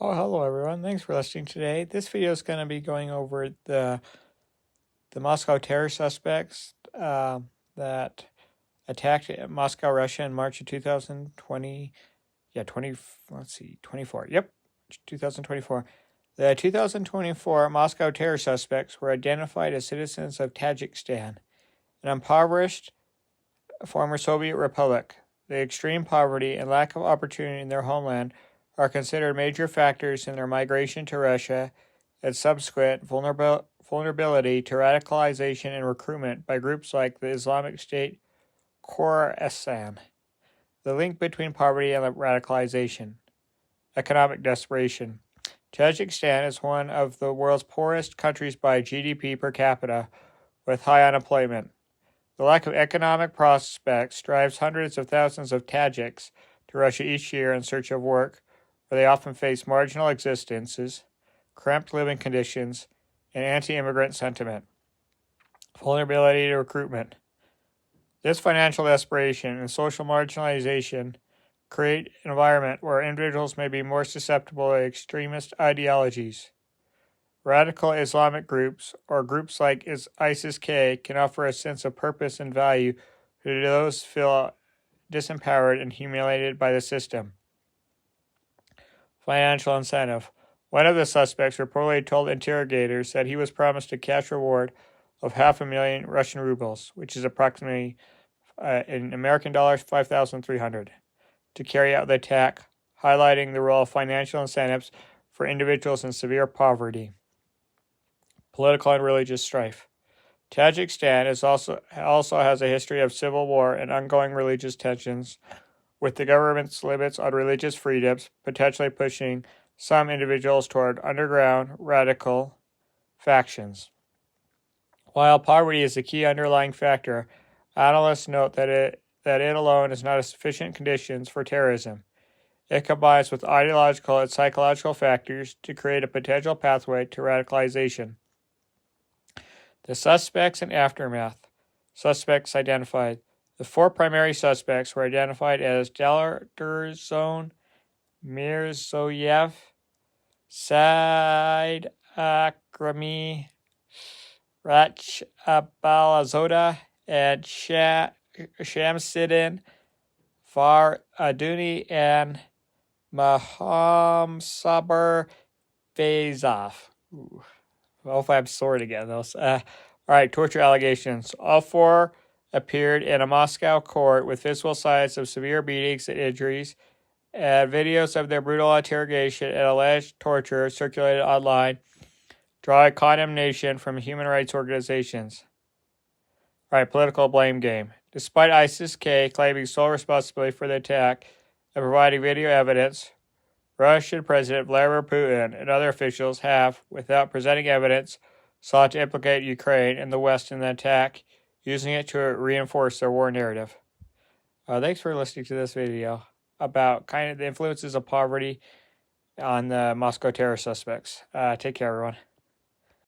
Oh, hello everyone. Thanks for listening today. This video is going to be going over the Moscow terror suspects that attacked Moscow, Russia in March of 2020. Yeah, 24. Yep, 2024. The 2024 Moscow terror suspects were identified as citizens of Tajikistan, an impoverished former Soviet republic. The extreme poverty and lack of opportunity in their homeland are considered major factors in their migration to Russia and subsequent vulnerability to radicalization and recruitment by groups like the Islamic State Khorasan. The link between poverty and radicalization. Economic desperation. Tajikistan is one of the world's poorest countries by GDP per capita, with high unemployment. The lack of economic prospects drives hundreds of thousands of Tajiks to Russia each year in search of work, where they often face marginal existences, cramped living conditions, and anti-immigrant sentiment. Vulnerability to recruitment. This financial desperation and social marginalization create an environment where individuals may be more susceptible to extremist ideologies. Radical Islamic groups, or groups like ISIS-K, can offer a sense of purpose and value to those who feel disempowered and humiliated by the system. Financial incentive. One of the suspects reportedly told interrogators that he was promised a cash reward of 500,000 Russian rubles, which is approximately, in American dollars, 5,300, to carry out the attack, highlighting the role of financial incentives for individuals in severe poverty. Political and religious strife. Tajikistan also has a history of civil war and ongoing religious tensions, with the government's limits on religious freedoms potentially pushing some individuals toward underground radical factions. While poverty is a key underlying factor, analysts note that it alone is not a sufficient conditions for terrorism. It combines with ideological and psychological factors to create a potential pathway to radicalization. The suspects and aftermath. Suspects identified. The four primary suspects were identified as Dalterzone Mirzoyev, Said Akrami, Rach Abalazoda, and Shamsuddin Faraduni and Mahamsaber Fazov. Hopefully I'm sorted again. Those. All right, torture allegations. All four appeared in a Moscow court with visible signs of severe beatings and injuries, and videos of their brutal interrogation and alleged torture circulated online, drawing condemnation from human rights organizations. All right, political blame game. Despite ISIS-K claiming sole responsibility for the attack and providing video evidence, Russian President Vladimir Putin and other officials have, without presenting evidence, sought to implicate Ukraine and the West in the attack, using it to reinforce their war narrative. Thanks for listening to this video about kind of the influences of poverty on the Moscow terror suspects. Take care, everyone.